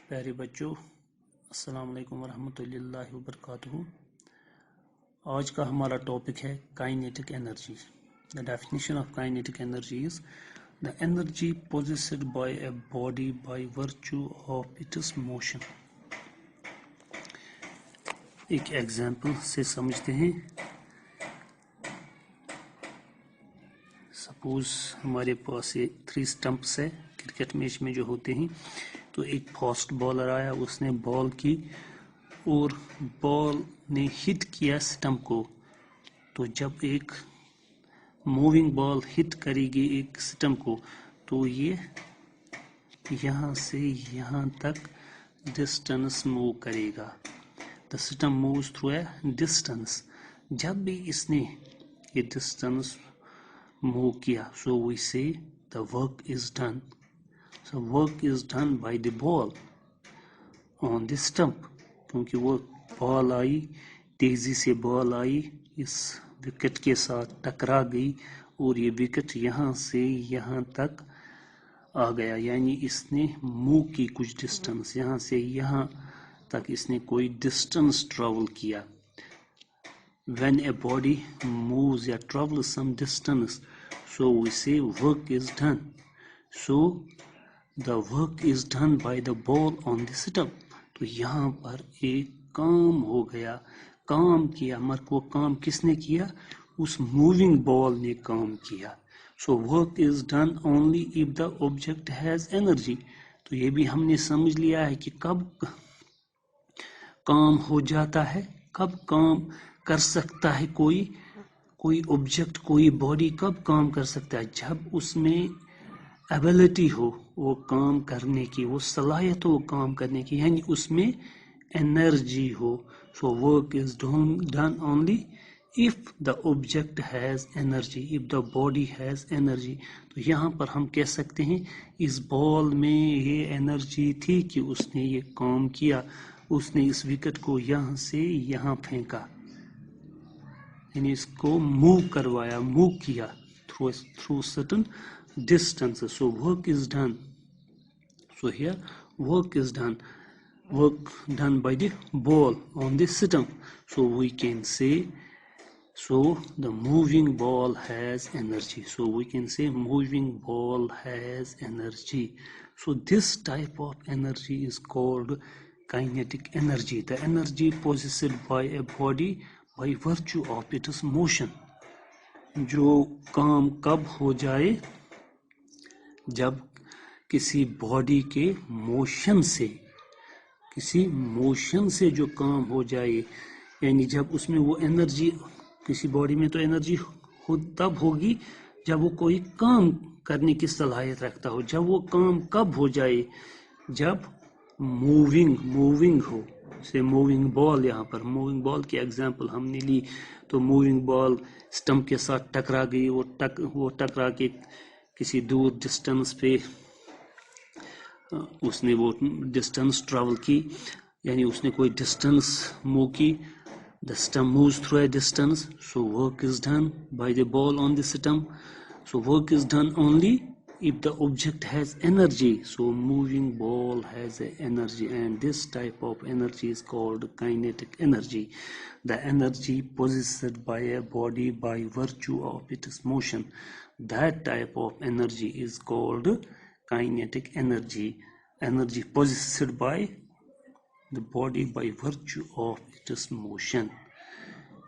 प्यारे बच्चों, अस्सलाम वालेकुम वरहमतुल्लाहि वबरकातुहू। आज का हमारा टॉपिक है kinetic energy. The definition of kinetic energy is the energy possessed by a body by virtue of its motion. एक एग्जाम्पल से समझते हैं। सपोज हमारे पास ये 3 स्टंप्स है क्रिकेट मैच में जो होते हैं। तो एक फास्ट बॉलर आया, उसने बॉल की और बॉल ने हिट किया स्टंप को। तो जब एक मूविंग बॉल हिट करेगी एक स्टंप को, तो ये यहाँ से यहाँ तक डिस्टेंस मूव करेगा। The stump moves through a distance. जब भी इसने ये डिस्टेंस मूव किया, सो वी से the work is done. So work is done by the ball on the stump, क्योंकि वो बॉल आई, तेजी से बॉल आई, इस विकेट के साथ टकरा गई और ये विकेट यहाँ से यहाँ तक आ गया। यानी इसने मूव की कुछ डिस्टेंस, यहाँ से यहाँ तक इसने कोई डिस्टेंस ट्रेवल किया। When a body moves or travels some distance, so we say work is done. So the work is done by the ball on the stump. तो यहाँ पर एक काम हो गया, काम किया। मगर वो काम किसने किया? उस मूविंग बॉल ने काम किया। So work is done only if the object has energy. तो ये भी हमने समझ लिया है कि कब काम हो जाता है, कब काम कर सकता है कोई ऑब्जेक्ट, कोई बॉडी कब काम कर सकता है? जब उसमें एबिलिटी हो वो काम करने की, वो सलाहियत हो काम करने की, यानी उसमें एनर्जी हो। So work is done only if the object has energy, if the body has energy. तो यहाँ पर हम कह सकते हैं इस बॉल में ये एनर्जी थी कि उसने ये काम किया, उसने इस विकेट को यहाँ से यहाँ फेंका, यानी इसको मूव करवाया, मूव किया through certain distances. So work is done. So here work is done, work done by the ball on the stump. So we can say, so the moving ball has energy. So we can say moving ball has energy. So this type of energy is called kinetic energy. The energy possessed by a body by virtue of its motion. जो काम कब हो जाए? जब किसी body के motion से, किसी मोशन से जो काम हो जाए, यानी जब उसमें वो एनर्जी, किसी बॉडी में तो एनर्जी तब होगी जब वो कोई काम करने की सलाहियत रखता हो। जब वो काम कब हो जाए? जब मूविंग हो। से मूविंग बॉल, यहाँ पर मूविंग बॉल की एग्जांपल हमने ली। तो मूविंग बॉल स्टंप के साथ टकरा गई, वो टकरा के किसी दूर डिस्टेंस पे उसने वो डिस्टेंस ट्रेवल की, यानी उसने कोई डिस्टेंस मूव की। The stump moves through a distance, so work is done by the ball on the stump. So work is done only if the object has energy. So moving ball has energy, and this type of energy is called kinetic energy. The energy possessed by a body by virtue of its motion. That type of energy is called kinetic energy. Energy possessed by the body by virtue of its motion.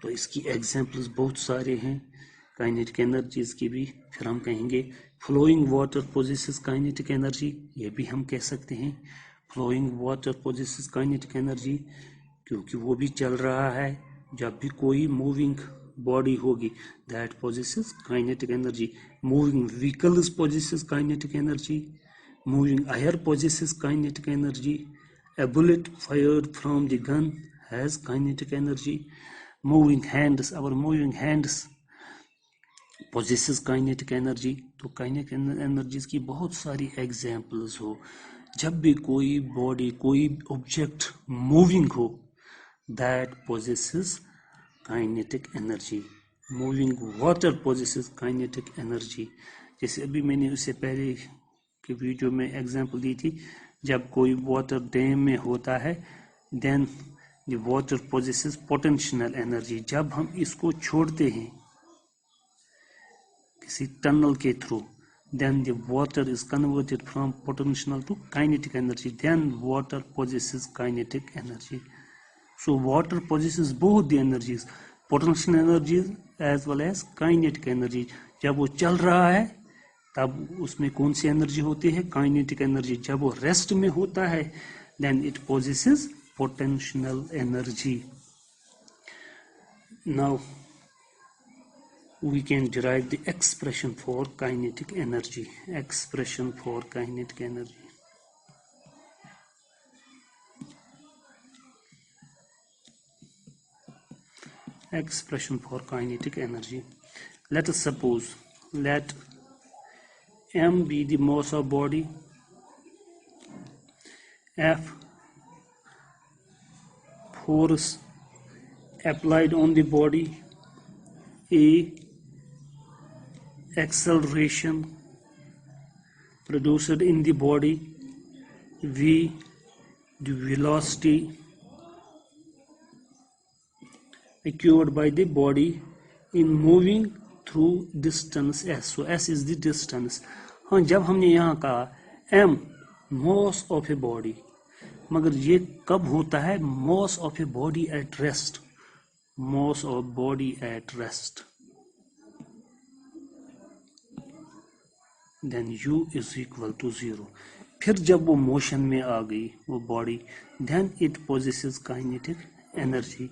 तो इसकी examples बहुत सारे हैं kinetic energies की भी। फिर हम कहेंगे flowing water possesses kinetic energy, ये भी हम कह सकते हैं flowing water possesses kinetic energy, क्योंकि वो भी चल रहा है। जब भी कोई मूविंग बॉडी होगी, that possesses kinetic energy. Moving vehicles possesses kinetic energy, moving air possesses kinetic energy. A bullet fired from the gun has kinetic energy. Moving hands, our moving hands possesses kinetic energy. तो kinetic energies की बहुत सारी examples हो। जब भी कोई body, कोई object moving हो, that possesses kinetic energy. Moving water possesses kinetic energy. जैसे अभी मैंने उससे पहले के वीडियो में एग्जांपल दी थी, जब कोई वाटर डैम में होता है then the water possesses potential energy. जब हम इसको छोड़ते हैं किसी टनल के through, then the water is converted from potential to kinetic energy, then water possesses kinetic energy. So water possesses both the energies, potential energies as well as kinetic energy. जब वो चल रहा है तब उसमें कौन सी एनर्जी होती है? Kinetic energy. जब वो रेस्ट में होता है then it possesses potential energy. Now we can derive the expression for kinetic energy. Expression for kinetic energy. Expression for kinetic energy. Let us suppose, let m be the mass of body, f force applied on the body, a acceleration produced in the body, v the velocity acquired by the body in moving through distance s. So s is the distance. हाँ, जब हमने यहाँ कहा m mass of a body, मगर ये कब होता है? mass of a body at rest. mass of body at rest. then u is equal to 0. फिर जब वो मोशन में आ गई वो body, then it possesses kinetic energy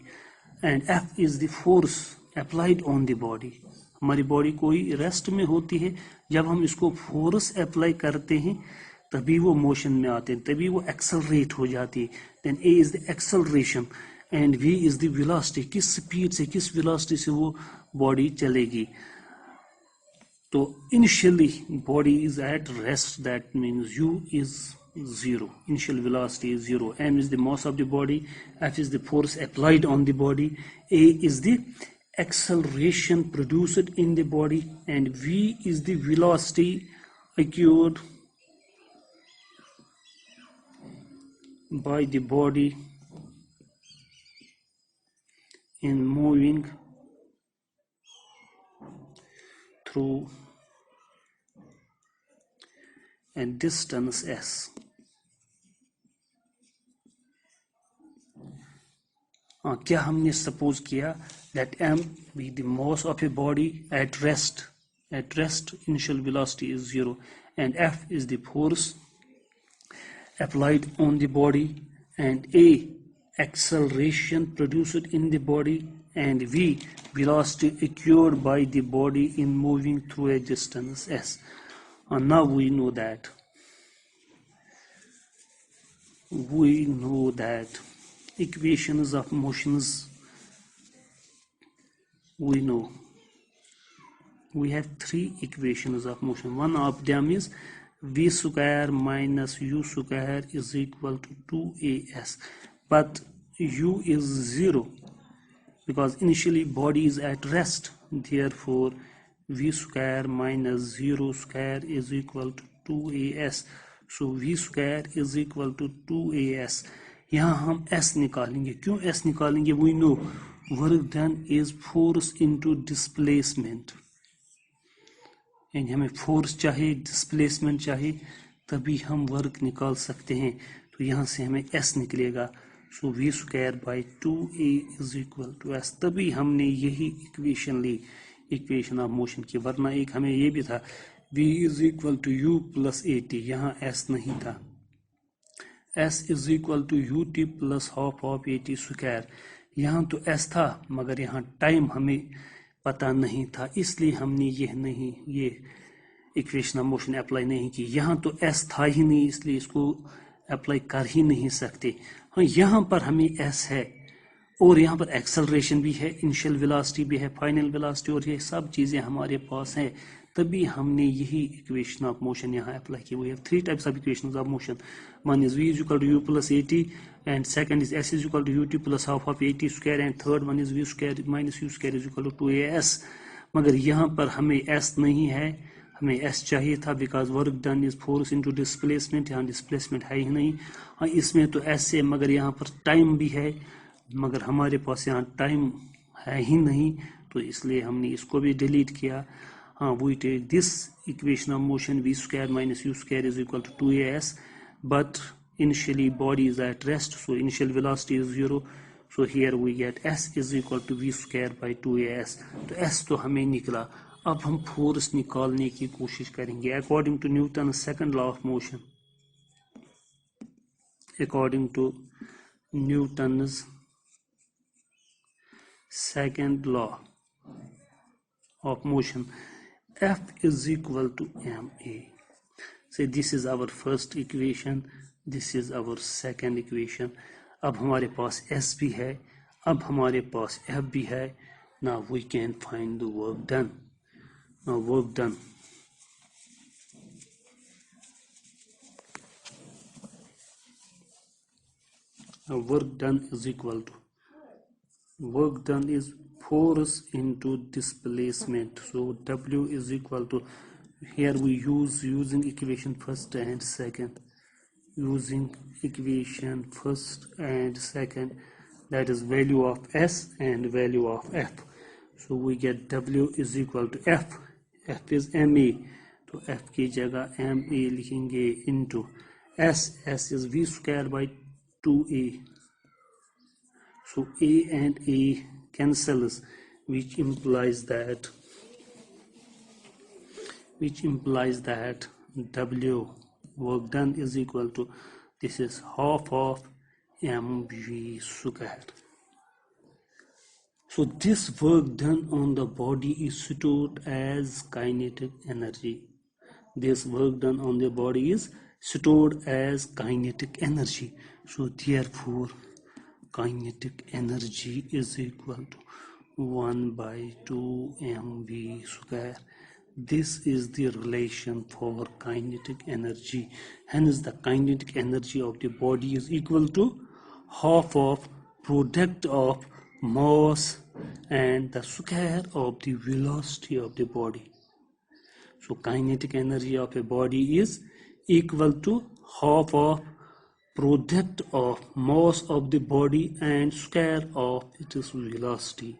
and f is the force applied on the body. हमारी body कोई rest में होती है, जब हम इसको फोर्स अप्लाई करते हैं तभी वो मोशन में आते हैं, तभी वो एक्सेलरेट हो जाती है. then a is the acceleration and v is the velocity. किस स्पीड से, किस वेलोसिटी से वो बॉडी चलेगी. तो initially body is at rest, that means u is 0, initial velocity is 0, m is the mass of the body, f is the force applied on the body, a is the acceleration produced in the body, and v is the velocity acquired by the body in moving through a distance s. क्या हमने suppose किया that m be the mass of a body at rest. At rest initial velocity is 0 and f is the force applied on the body, and a acceleration produced in the body, and v velocity acquired by the body in moving through a distance s. And now we know that equations of motions, we know we have three equations of motion. One of them is v square minus u square is equal to 2as, but u is 0 because initially body is at rest, therefore v square minus 0 square is equal to 2as. So v square is equal to 2as. यहाँ हम s निकालेंगे. क्यों s निकालेंगे? We know work done is force into displacement, यानी हमें force चाहिए, displacement चाहिए, तभी हम वर्क निकाल सकते हैं. तो यहाँ से हमें s निकलेगा. So v square by 2a is equal to s. तभी हमने यही इक्वेशन ली, इक्वेशन ऑफ मोशन की. वरना एक हमें ये भी था v is equal to u plus at, यहाँ s नहीं था. s is equal to ut plus half of at square, यहाँ तो s था मगर यहाँ टाइम हमें पता नहीं था, इसलिए हमने ये इक्वेशन ऑफ मोशन अप्लाई नहीं की. यहाँ तो s था ही नहीं, इसलिए इसको अप्लाई कर ही नहीं सकते. हाँ, यहाँ पर हमें s है और यहाँ पर एक्सेलरेशन भी है, इनिशियल वेलोसिटी भी है, फाइनल वेलोसिटी, और ये सब चीज़ें हमारे पास हैं, तभी हमने यही इक्वेशन ऑफ मोशन यहाँ अप्लाई की. We have three types of equations of motion. One is v is equal to u plus at, and second is s is equal to ut plus half of at square, and third one is v square minus u square is equal to 2as. मगर यहाँ पर हमें s नहीं है, हमें S चाहिए था because work done is force into displacement, यहाँ डिस्प्लेसमेंट है ही नहीं। हाँ इसमें तो S है मगर यहाँ पर टाइम भी है, मगर हमारे पास यहाँ टाइम है ही नहीं, तो इसलिए हमने इसको भी डिलीट किया। हाँ we take this equation of motion v square minus u square is equal to 2as, but initially body is at rest, so initial velocity is 0, so here we get s is equal to v square by 2as। तो s तो हमें निकला। अब हम force निकालने की कोशिश करेंगे according to Newton second law of motion. According to Newton second law of motion, F is equal to ma. So this is our first equation, this is our second equation। अब हमारे पास S भी है, अब हमारे पास F भी है। Now we can find the work done। Now work done, is equal to, work done is force into displacement, so W is equal to, here we using equation first and second, using equation first and second, that is value of S and value of F, so we get W is equal to F, F is ma, तो F की जगह ma लिखेंगे into S, S is v square by 2a, so A and A cancels, which implies that W work done is equal to, this is half of mv squared। So this work done on the body is stored as kinetic energy. This work done on the body is stored as kinetic energy. So therefore kinetic energy is equal to 1 by 2 mv square. This is the relation for kinetic energy. Hence the kinetic energy of the body is equal to half of product of mass and the square of the velocity of the body. So kinetic energy of a body is equal to half of product of mass of the body and square of its velocity.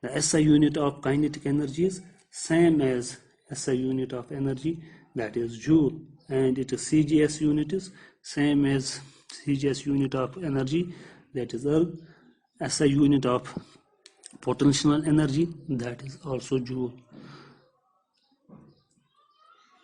The SI unit of kinetic energy is same as SI unit of energy, that is joule, and its CGS unit is same as CGS unit of energy, that is erg. SI unit of potential energy, that is also joule.